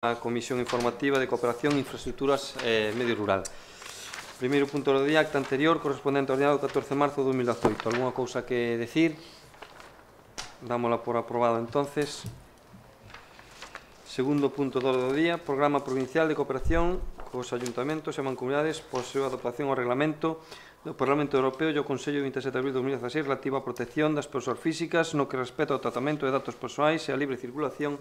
A Comisión Informativa de Cooperación, Infraestructuras e Medio Rural. Primeiro punto do día, acta anterior, correspondente ao día do 14 de marzo de 2018. Alguna cousa que decir? Dámola por aprobado entonces. Segundo punto do día, Programa Provincial de Cooperación cos Ayuntamentos e Mancomunidades por súa adaptación ao Reglamento do Parlamento Europeo e o Consello de 27 de abril de 2016 relativo á protección das persoas físicas no que respecta ao tratamento de datos persoais e a libre circulación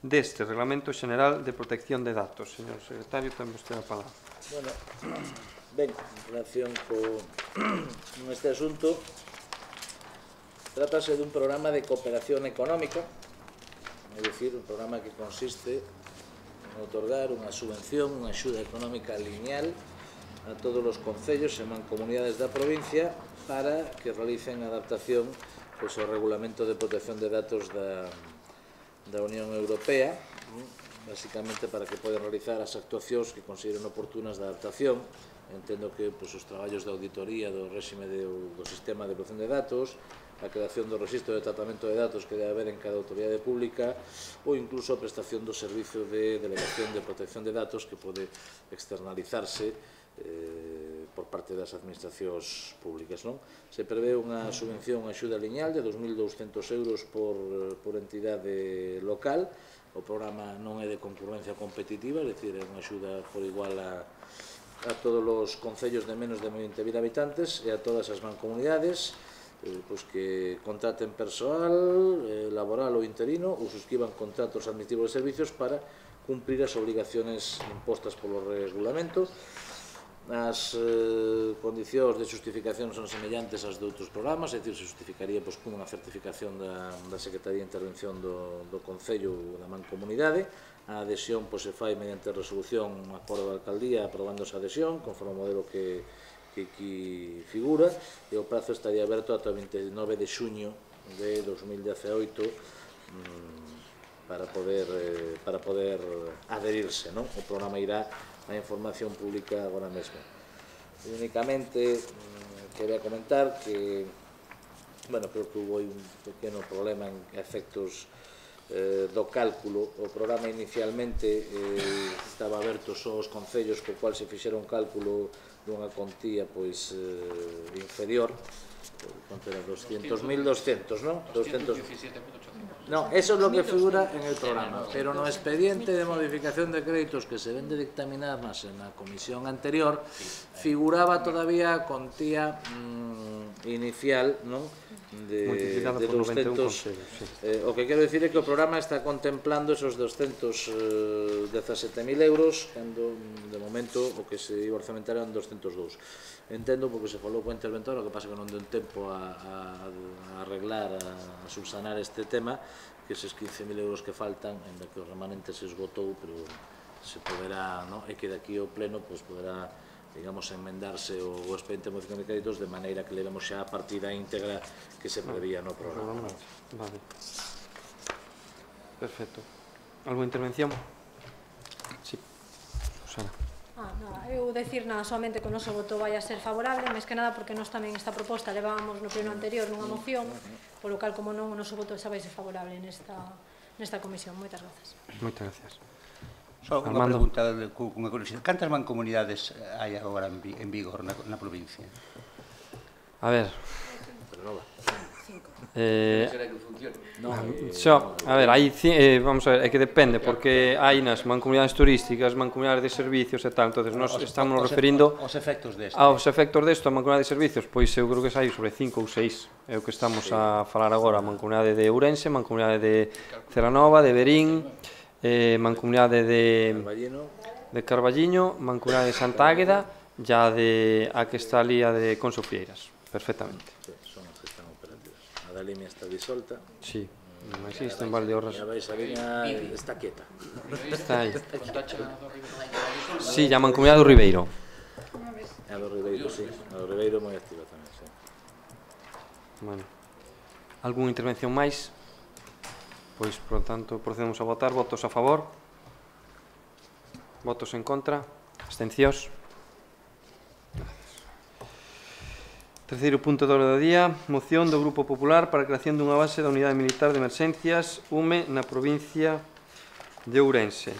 deste Reglamento Xeneral de Protección de Datos. Señor Secretario, ten vostede a palabra. Bueno, ben, en relación con este asunto, trátase dun programa de cooperación económica, é dicir, un programa que consiste en otorgar unha subvención, unha axuda económica lineal a todos os concellos e mancomunidades da provincia para que realicen a adaptación ao Regulamento de Protección de Datos da Unión Europea, basicamente para que poden realizar as actuacións que consideren oportunas de adaptación. Entendo que os traballos de auditoría do réxime do sistema de protección de datos, a creación do registro de tratamento de datos que debe haber en cada autoridade pública ou incluso a prestación do servicio de delegación de protección de datos que pode externalizarse por parte das administracións públicas. Se prevé unha subvención, unha axuda lineal de 2.200 euros por entidade local. O programa non é de concurrencia competitiva, é dicir, é unha axuda por igual a todos os concellos de menos de 20.000 habitantes e a todas as mancomunidades que contraten persoal laboral ou interino ou suscriban contratos administrativos de servicios para cumprir as obligaciones impostas polo regulamento. As condicións de justificación son semellantes ás de outros programas, é dicir, se justificaría con unha certificación da Secretaría de Intervención do Concello ou da Mancomunidade. A adhesión se fai mediante resolución, un acordo da Alcaldía aprobando esa adhesión, conforme ao modelo que aquí figura, e o prazo estaría aberto ata o 29 de xuño de 2018 para poder adherirse. O programa irá a información pública agora mesmo. Únicamente quería comentar que creo que houve un pequeno problema en efectos do cálculo. O programa inicialmente estaba aberto só aos concellos co cual se fixera un cálculo dunha contía inferior, quanto era 200.200, non? 217.800. No, eso es lo que figura en el programa, pero no expediente de modificación de créditos que se ven de dictaminar más en la comisión anterior, figuraba todavía contía inicial, ¿no?, de 200. O que quero dicir é que o programa está contemplando esos 217.000 euros, cando de momento o que se iba a orzamentar eran 202. Entendo porque se falou coa interventora, o que pasa que non deu tempo a arreglar, a subsanar este tema, que eses 15.000 euros que faltan, en que o remanente se esgotou, pero se poderá, e que daqui ao pleno poderá, digamos, enmendarse o expediente de modificación de créditos de maneira que levemos xa a partida íntegra que se prevía no programa. Vale. Perfecto. Alguna intervención? Sí. Susana. Eu decir nada, solamente que o noso voto vai a ser favorable, máis que nada porque nós tamén esta proposta levábamos no pleno anterior nunha moción, polo cal, como non, o noso voto xa vai ser favorable nesta comisión. Moitas grazas. Moitas gracias. Só unha pregunta cunha curiosidade. Cantas mancomunidades hai agora en vigor na provincia? A ver... A ver, vamos a ver, é que depende, porque hai nas mancomunidades turísticas, mancomunidades de servicios e tal, entonces nós estamos referindo aos efectos desto. Aos efectos desto, a mancomunidade de servicios, pois eu creo que hai sobre 5 ou 6, é o que estamos a falar agora, a mancomunidade de Ourense, mancomunidade de Celanova, de Verín, mancomunidade de Carballiño, mancomunidade de Santa Águeda, ya a que está ali a de Consofieiras, perfectamente. Son as que están operativas. A da Limia está disolta. Sí, non existe en Valdeorras. A Baixa Liña está quieta. Está aí. Sí, a mancomunidade do Ribeiro. A do Ribeiro, sí. A do Ribeiro moi activa tamén, sí. Bueno. Algúna intervención máis? Pois, por tanto, procedemos a votar. Votos a favor? Votos en contra? Abstencións? Terceiro punto do día, moción do Grupo Popular para a creación dunha base da Unidade Militar de Emerxencias, UME, na provincia de Ourense.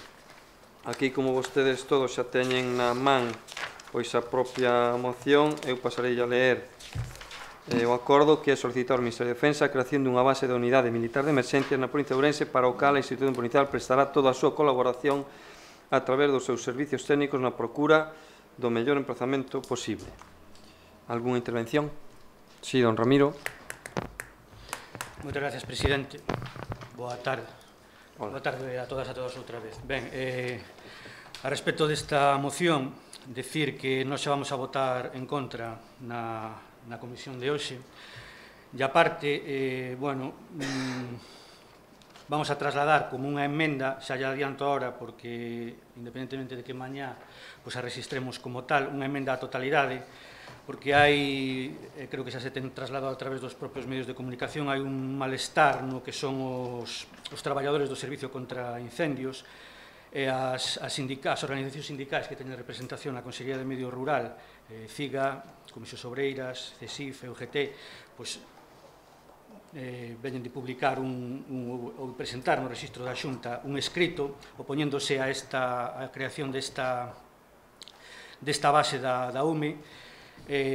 Aquí, como vostedes todos xa teñen na man pois a propia moción, eu pasarei a ler o acordo que é solicitar ao Ministerio de Defensa a creación dunha base de unidade militar de emerxencias na provincia de Ourense, para o cal a institución policial prestará toda a súa colaboración a través dos seus servicios técnicos na procura do mellor emplazamento posible. Algúna intervención? Sí, don Ramiro. Moitas gracias, presidente. Boa tarde. Hola. Boa tarde a todas outra vez. Ben, a respecto desta moción, decir que nós xa vamos a votar en contra na comisión de hoxe, e aparte, bueno, vamos a trasladar como unha emenda, xa lle adianto ahora, porque independentemente de que mañá pues, a registremos como tal, unha emenda á totalidade, porque hai, creo que xa se ten trasladado a través dos propios medios de comunicación, hai un malestar no que son os traballadores do Servicio contra Incendios, e as organizacións sindicais que teñen representación na Consellería de Medio Rural, CIGA, Comisións Obreiras, CESIF, UGT, pois veñen de publicar ou presentar no registro da Xunta un escrito opoñéndose a creación desta base da UME.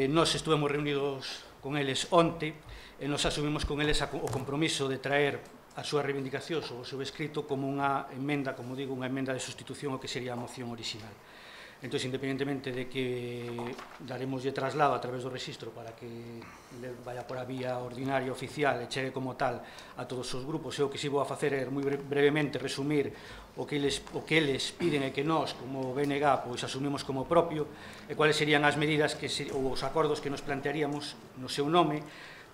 Nós estuvemos reunidos con eles onte e nos asumimos con eles o compromiso de traer a súa reivindicación sobre o seu escrito como unha emenda, como digo, unha emenda de sustitución ao que sería a moción original. Entón, independentemente de que daremoslle traslado a través do registro para que vaya por a vía ordinaria oficial e chegue como tal a todos os grupos, e o que si vou a facer é moi brevemente resumir o que eles piden e que nós, como BNG, pois asumimos como propio, e cuáles serían as medidas ou os acordos que nos plantearíamos no seu nome,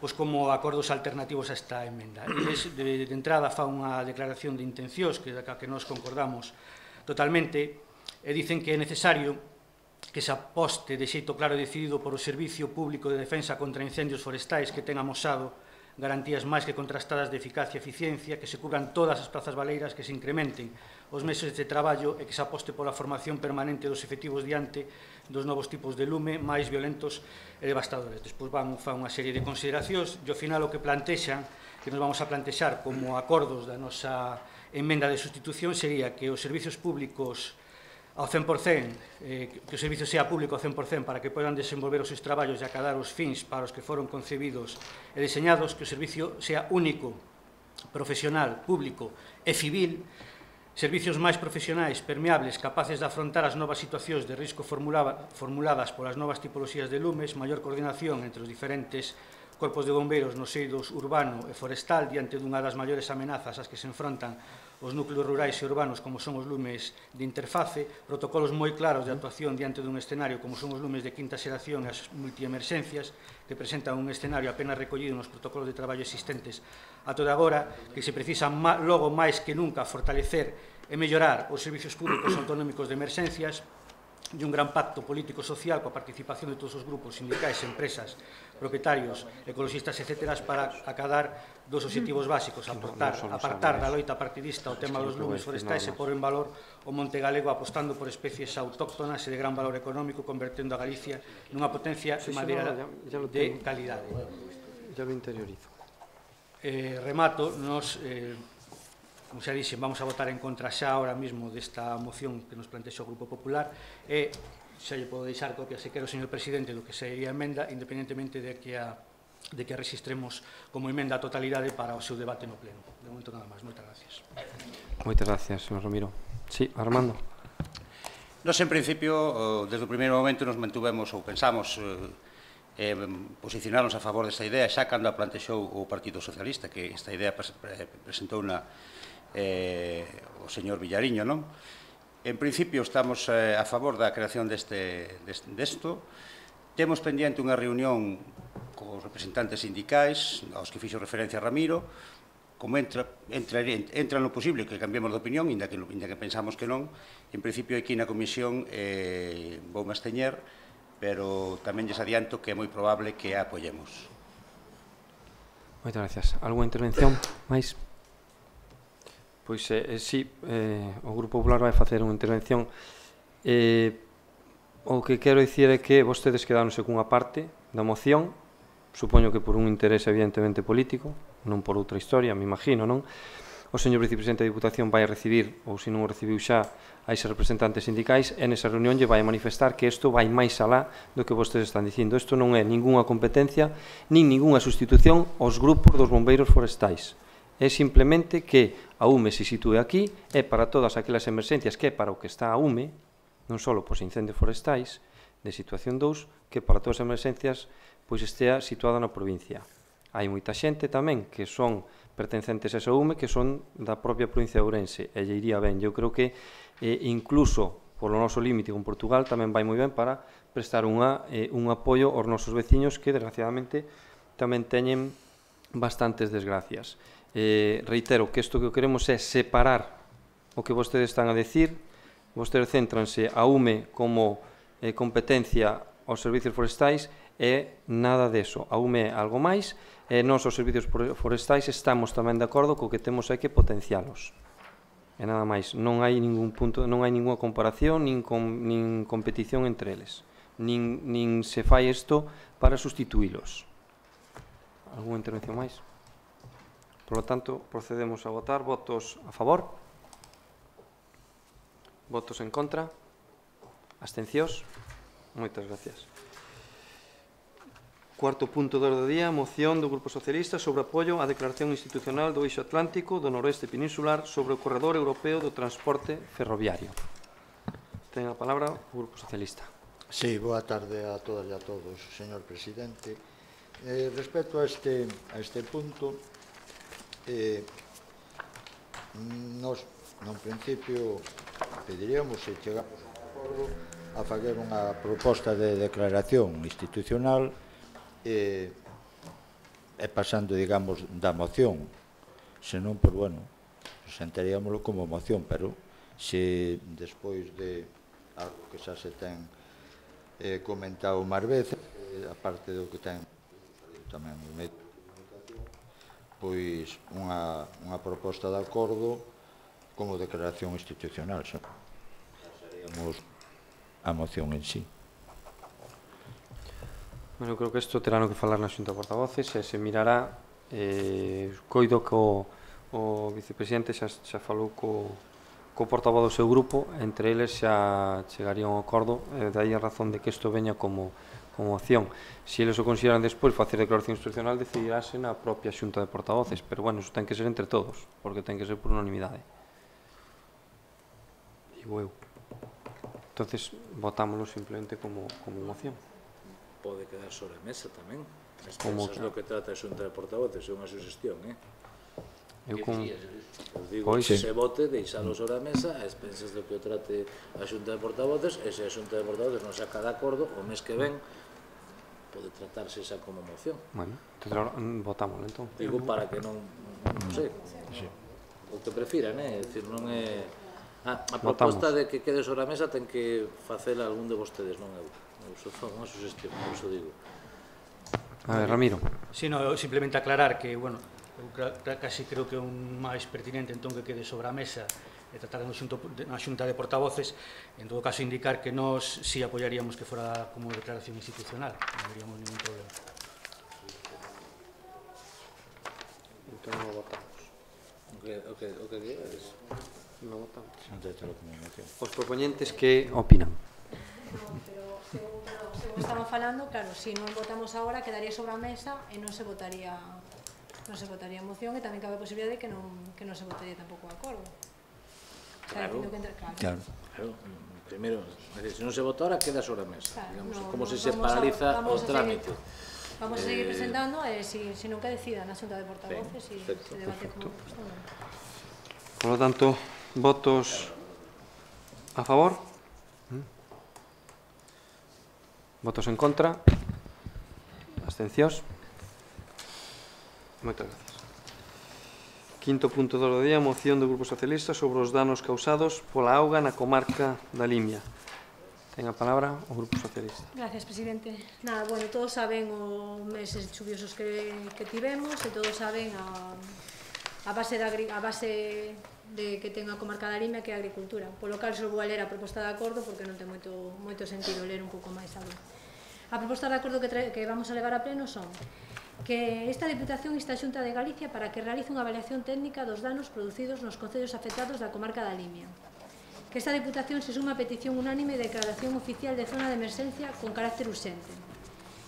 pois como acordos alternativos a esta emenda. Eles, de entrada, fan unha declaración de intencións que nos concordamos totalmente, e dicen que é necesario que se aposte de xeito claro e decidido por o Servicio Público de Defensa contra Incendios Forestais, que ten amosado garantías máis que contrastadas de eficacia e eficiencia, que se cubran todas as prazas baleiras, que se incrementen os meses de traballo e que se aposte pola formación permanente dos efectivos diante dos novos tipos de lume máis violentos e devastadores. Despois fan unha serie de consideracións e ao final o que plantexan, que nos vamos a plantexar como acordos da nosa emenda de sustitución, sería que os servicios públicos ao 100%, que o servicio sea público ao 100% para que podan desenvolver os seus traballos e acadar os fins para os que foron concebidos e diseñados, que o servicio sea único, profesional, público e civil, servicios máis profesionais, permeables, capaces de afrontar as novas situacións de risco formuladas polas novas tipoloxías de lumes, maior coordinación entre os diferentes corpos de bombeiros nos eidos urbano e forestal diante dunha das maiores amenazas ás que se enfrontan os núcleos rurais e urbanos, como son os lumes de interface, protocolos moi claros de actuación diante dun escenario como son os lumes de quinta xeración e as multiemerxencias, que presentan un escenario apenas recollido nos protocolos de traballo existentes a toda agora, que se precisa logo máis que nunca fortalecer e mellorar os servicios públicos autonómicos de emerxencias, e un gran pacto político-social coa participación de todos os grupos sindicais, empresas, propietarios, ecologistas, etc., para acadar dos obxectivos básicos: apartar da loita partidista o tema dos lumes forestais e pôr en valor o monte galego, apostando por especies autóctonas e de gran valor económico, convertendo a Galicia nunha potencia madeira de calidade. Ya lo interiorizo. Remato, nos... como xa dixen, vamos a votar en contra xa ahora mismo desta moción que nos plantexa o Grupo Popular e xa lle podo deixar copia, se quero, señor presidente, do que sería a emenda, independentemente de que a registremos como emenda a totalidade para o seu debate no pleno. De momento nada máis. Moitas gracias. Moitas gracias, señor Ramiro. Sí, Armando. Nos, en principio, desde o primeiro momento nos mantuvemos ou pensamos posicionarnos a favor desta idea, xa cando a plantexou o Partido Socialista, que esta idea presentou o señor Villariño, non? En principio estamos a favor da creación desto. Temos pendiente unha reunión cos representantes sindicais, aos que fixo referencia Ramiro. Como entra no posible que cambiemos de opinión, inda que pensamos que non, en principio aquí na comisión vou me absteñer, pero tamén lles adianto que é moi probable que a apoyemos. Moitas gracias. Alguna intervención máis? Pois, sí, o Grupo Popular vai facer unha intervención. O que quero dicir é que vostedes quedáronse cunha parte da moción, supoño que por un interés evidentemente político, non por outra historia, me imagino, non? o señor vicepresidente da Diputación vai a recibir, ou se non o recibiu xa, a eses representantes sindicais, e nesa reunión lle vai a manifestar que isto vai máis alá do que vostedes están dicindo. Isto non é ningunha competencia, nin ningunha sustitución aos grupos dos bombeiros forestais. É simplemente que a UME se sitúe aquí, é para todas aquelas emerxencias, que é para o que está a UME, non só pois incendios forestais, de situación 2, que para todas as emerxencias pois estea situada na provincia. Hai moita xente tamén que son pertencentes a esa UME que son da propia provincia de Ourense, e lle iría ben. Eu creo que incluso polo noso límite con Portugal tamén vai moi ben para prestar un apoio aos nosos veciños que desgraciadamente tamén teñen bastantes desgracias. Reitero que isto que queremos é separar o que vostedes están a decir. Vostedes céntranse a UME como competencia aos servicios forestais e nada deso. A UME é algo máis e nós, os servicios forestais, estamos tamén de acordo co que temos é que potencialos. E nada máis. Non hai ningún punto, non hai ninguna comparación nin competición entre eles. Nin se fai isto para sustituílos. Alguna intervención máis? Por lo tanto, procedemos a votar. Votos a favor? Votos en contra? Abstencións? Moitas gracias. Cuarto punto do orde do día, moción do Grupo Socialista sobre apoio á declaración institucional do Eixo Atlántico do Noroeste Peninsular sobre o Corredor Europeo do Transporte Ferroviario. Ten a palabra o Grupo Socialista. Sí, boa tarde a todas e a todos, señor presidente. Respecto a este punto, nos, nun principio, pediríamos, se chegamos a acordo, a fazer unha proposta de declaración institucional e pasando, digamos, da moción. Senón, pois, bueno, sentaríamoslo como moción, pero se despois de algo que xa se ten comentado máis veces, aparte do que ten tamén o medio de comunicación, pois unha proposta de acordo como declaración institucional. Xa seríamos a moción en sí. Bueno, creo que isto terá que falar na Xunta de Portavoces e se mirará. Coido que o vicepresidente xa falou co portavoz do seu grupo, entre eles xa chegaría a un acordo, de aí a razón de que isto veña como opción. Se eles o consideran despois facer declaración institucional, decidirase na propia Xunta de Portavoces, pero bueno, iso ten que ser entre todos, porque ten que ser por unanimidade. Digo eu. Entonces, votámoslo simplemente como moción. Pode quedar sobre a mesa tamén. As pensas do que trata a Xunta de Portavoces, é unha suxestión, Eu digo, se se vote, deixalo sobre a mesa, as pensas do que trate a Xunta de Portavoces, e se a Xunta de Portavoces non saca de acordo, o mes que ven, pode tratarse esa como moción. Bueno, votámoslo, entón. Digo, para que non sei, o que prefiran, é dicir, non é... A proposta de que quede sobre a mesa ten que facela algún de vostedes, non eu. Iso foi unha suxestión, por iso digo. A ver, Ramiro. Si, no, simplemente aclarar que, bueno, eu casi creo que é un máis pertinente entón que quede sobre a mesa e tratar na Xunta de Portavoces, en todo caso indicar que nós si apoiaríamos que fora como declaración institucional, non veríamos ningún problema. Entón non votamos. O que digas? Non votamos. Os propoñentes que opinan? Pero según estamos falando, claro, se non votamos agora quedaría sobre a mesa e non se votaría a moción, e tamén cabe a posibilidade de que non se votaría tampouco o acordo. Claro. Primeiro, se non se vota ahora, queda sobre a mesa. Como se paraliza o trámite. Vamos a seguir presentando e se non que decidan a Xunta de Portavoces e se debate como corresponde. Por lo tanto, votos a favor? Votos en contra? Abstencións? Moitas gracias. Quinto punto do día, moción do Grupo Socialista sobre os danos causados pola auga na comarca da Limia. Ten a palabra o Grupo Socialista. Gracias, presidente. Nada, bueno, todos saben os meses chuviosos que tivemos e todos saben a base de que ten a comarca da Limia, que é a agricultura. Por lo cal, só vou a ler a proposta de acordo porque non ten moito sentido ler un pouco máis algo. A A proposta de acordo que vamos a levar a pleno son que esta Diputación insta a Xunta de Galicia para que realice unha avaliación técnica dos danos producidos nos concellos afectados da comarca da Limia. Que esta Diputación se suma a petición unánime de declaración oficial de zona de emerxencia con carácter urxente.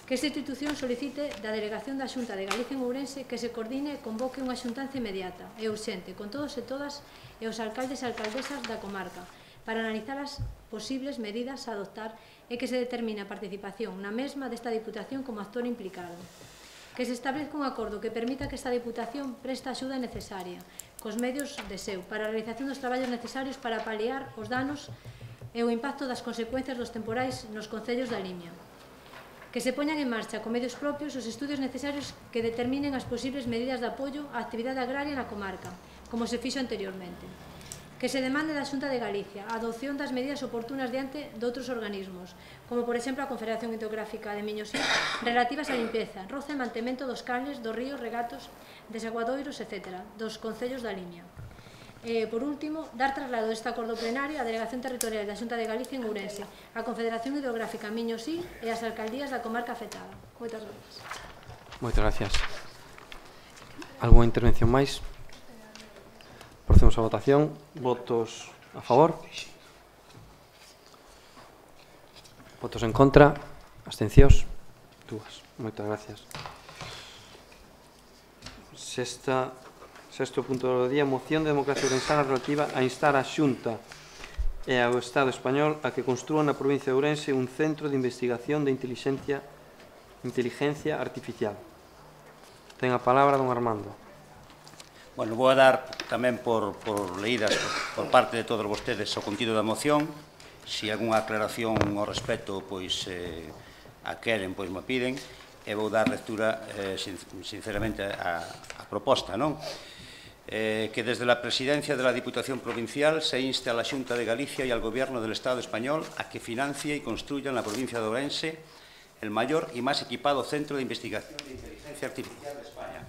Que esta institución solicite da Delegación da Xunta de Galicia en Ourense que se coordine e convoque unha xuntanza inmediata e urxente con todos e todas e os alcaldes e alcaldesas da comarca para analizar as posibles medidas a adoptar e que se determine a participación na mesma desta Diputación como actor implicado. Que se establezca un acordo que permita que esta Diputación preste a axuda necesaria cos medios de seu para a realización dos traballos necesarios para paliar os danos e o impacto das consecuencias dos temporais nos concellos da Limia. Que se poñan en marcha con medios propios os estudios necesarios que determinen as posibles medidas de apoio á actividade agraria na comarca, como se fixo anteriormente. Que se demande da Xunta de Galicia a adopción das medidas oportunas diante de outros organismos, como por exemplo a Confederación Hidrográfica de Miños relativas á limpeza, roce e mantemento dos canles, dos ríos, regatos, desaguadoiros, etc., dos concellos da Limia. Por último, dar traslado deste acordo plenario á Delegación Territorial da Xunta de Galicia en Ourense, a Confederación Hidrográfica Miños e as alcaldías da comarca afectada. Moitas grazas. Moitas gracias. Alguna intervención máis? Procedemos a votación. Votos a favor? Votos en contra? Abstencións? Dúas. Moitas gracias. Sexto punto do día, moción de democracia ourensana relativa a instar a Xunta e ao Estado español a que construan na provincia de Ourense un centro de investigación de inteligencia artificial. Ten a palabra don Armando. Bueno, vou a dar tamén por leídas por parte de todos vostedes o contido da moción. Se algunha aclaración ao respecto, pois a queren, pois me piden, e vou dar lectura sinceramente a proposta, non? Que desde la Presidencia de la Diputación Provincial se inste a la Xunta de Galicia y al Gobierno del Estado español a que financie y construya en la provincia de Ourense el mayor y más equipado centro de investigación de inteligencia artificial de España,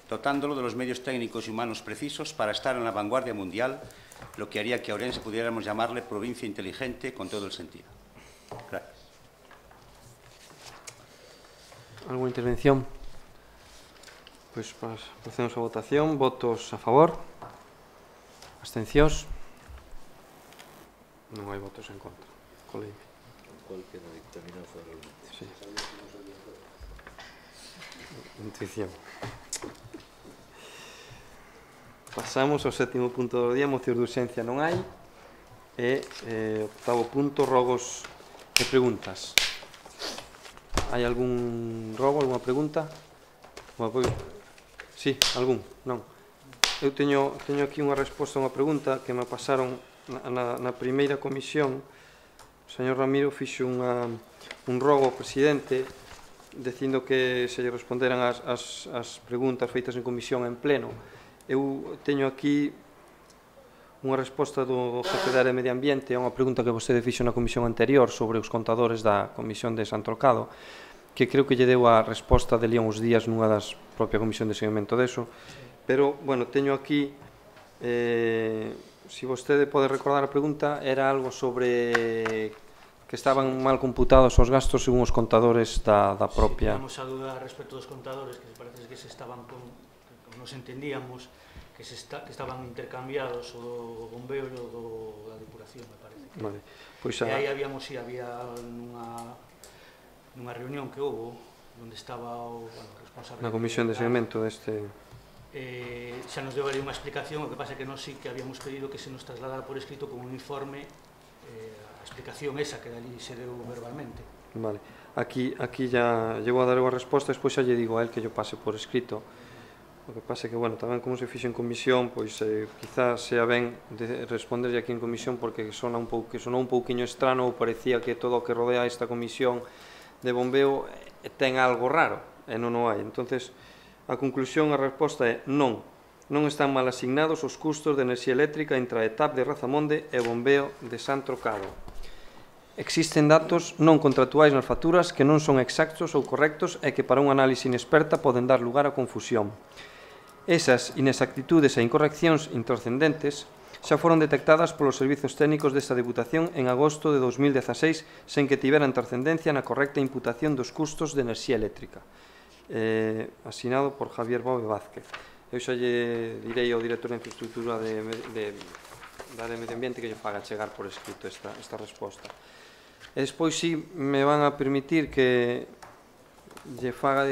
dotándolo de los medios técnicos y humanos precisos para estar en la vanguardia mundial, lo que haría que a Ourense pudiéramos llamarle provincia inteligente con todo el sentido. Gracias. ¿Alguna intervención? Pois procedemos a votación. Votos a favor? Abstencións? Non hai votos en contra. Coleime. Cualquiera dictaminó favorablemente. Sí. Intuición. Pasamos ao sétimo punto do día, mocións de urxencia non hai. E octavo punto, rogos e preguntas. Hai algún rogo, algunha pregunta? Sí, algún, non. Eu teño aquí unha resposta a unha pregunta que me pasaron na primeira comisión. O señor Ramiro fixo un rogo ao presidente dicindo que se lle responderan as preguntas feitas en comisión en pleno. Eu teño aquí unha resposta do jefe da área de Medio Ambiente a unha pregunta que vostede fixo na comisión anterior sobre os contadores da comisión de Santrocado, que creo que lle deu a resposta de uns días nunha das propia comisión de seguimento deso, pero, bueno, teño aquí, se vostede pode recordar a pregunta, era algo sobre que estaban mal computados os gastos según os contadores da propia... Sí, teníamos a dúda respecto dos contadores, que parece que se estaban, nos entendíamos, que estaban intercambiados o do bombeo e o da depuración, me parece. Vale. Pois e aí había nunha reunión que houve onde estaba o responsable na comisión de seguimento deste... xa nos deu ali unha explicación, o que pasa é que non sí que habíamos pedido que se nos trasladara por escrito con un informe a explicación esa que dali se deu verbalmente. Vale, aquí ya llego a dar a resposta, despois xa lle digo a él que yo pase por escrito. O que pasa é que, bueno, tamén como se fixe en comisión, pois quizás sea ben de responderlle aquí en comisión porque sonou un pouquiño estrano ou parecía que todo o que rodea esta comisión de bombeo ten algo raro, e non o hai. Entonces, a conclusión, a resposta é non están mal asignados os custos de enerxía eléctrica entre a ETAP de Razamonde e o bombeo de Santrocado. Existen datos non contractuais nas facturas que non son exactos ou correctos e que para unha análise inexperta poden dar lugar a confusión. Esas inexactitudes e incorreccións intrascendentes xa foron detectadas polos servizos técnicos desta Deputación en agosto de 2016 sen que tiveran trascendencia na correcta imputación dos custos de enerxía eléctrica. Asinado por Javier Bove Vázquez. Eu xa lle direi ao director de infraestructura da área de medio ambiente que lle faga chegar por escrito esta resposta. E despois si me van a permitir que lle faga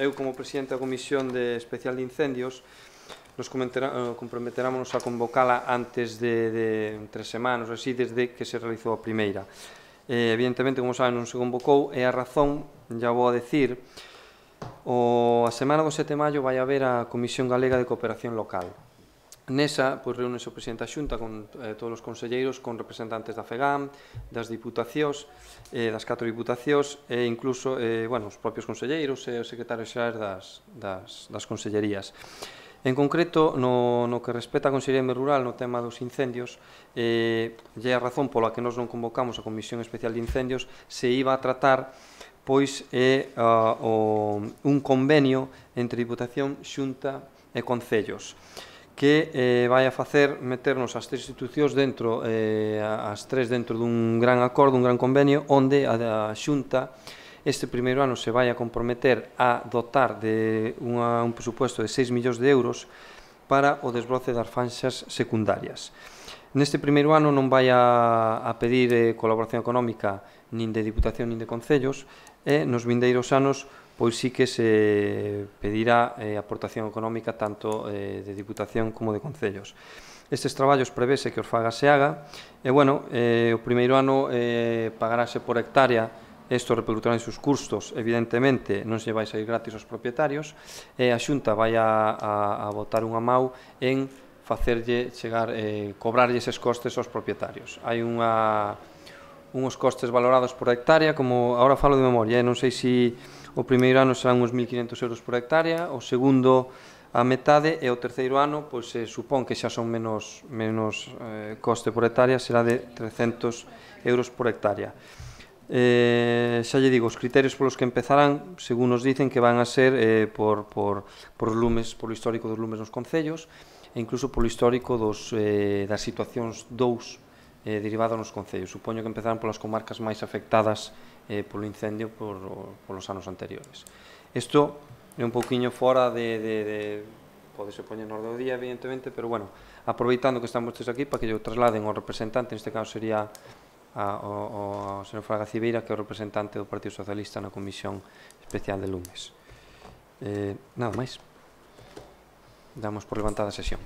eu como presidente da Comisión Especial de Incendios nos comprometerámonos a convocala antes de 3 semanas, así, desde que se realizou a primeira. Evidentemente, como saben, non se convocou, e a razón, ya vou a decir, a semana do 7 de maio vai haber a Comisión Galega de Cooperación Local. Nesa, pois, reúnese o presidente da Xunta con todos os conselleiros, con representantes da FEGAM, das diputacións, das 4 diputacións, e incluso, os propios conselleiros e os secretarios xerais das consellerías. En concreto, no que respecta a Consellería de Medio Rural, no tema dos incendios, lle é a razón pola que nós non convocamos a Comisión Especial de Incendios, se iba a tratar pois un convenio entre Diputación, Xunta e Concellos, que vai a facer meternos as 3 institucións dentro, as 3 dentro dun gran acordo, un gran convenio, onde a Xunta este primeiro ano se vai a comprometer a dotar de un presupuesto de 6 millóns de euros para o desbroce das fanxas secundarias. Neste primeiro ano non vai a pedir colaboración económica nin de Diputación nin de Concellos, e nos vindeiros anos pois sí que se pedirá aportación económica tanto de Diputación como de Concellos. Estes traballos prevese que os faga SEAGA, e, o primeiro ano pagarase por hectárea. Isto repercutirá en seus custos, evidentemente, non se vai sair gratis aos propietarios, e a Xunta vai a botar unha mau en facerlle chegar, cobrarlle eses costes aos propietarios. Hai uns costes valorados por hectárea, como agora falo de memoria, non sei se o primeiro ano serán uns 1.500 euros por hectárea, o segundo a metade, e o terceiro ano, pois se supón que xa son menos coste por hectárea, será de 300 euros por hectárea. Xa lle digo, os criterios polos que empezarán, según nos dicen, que van a ser por lumes, polo histórico dos lumes nos concellos, e incluso polo histórico das situacións derivadas nos concellos. Supoño que empezarán polas comarcas máis afectadas polo incendio polos anos anteriores. Isto é un pouquiño fora podese poñer no orde do día, evidentemente, pero, aproveitando que estamos aquí para que lle trasladen ao representante, neste caso sería ao señor Fraga Cibeira, que é o representante do Partido Socialista na Comisión Especial de Lumes. Nada máis. Damos por levantada a sesión.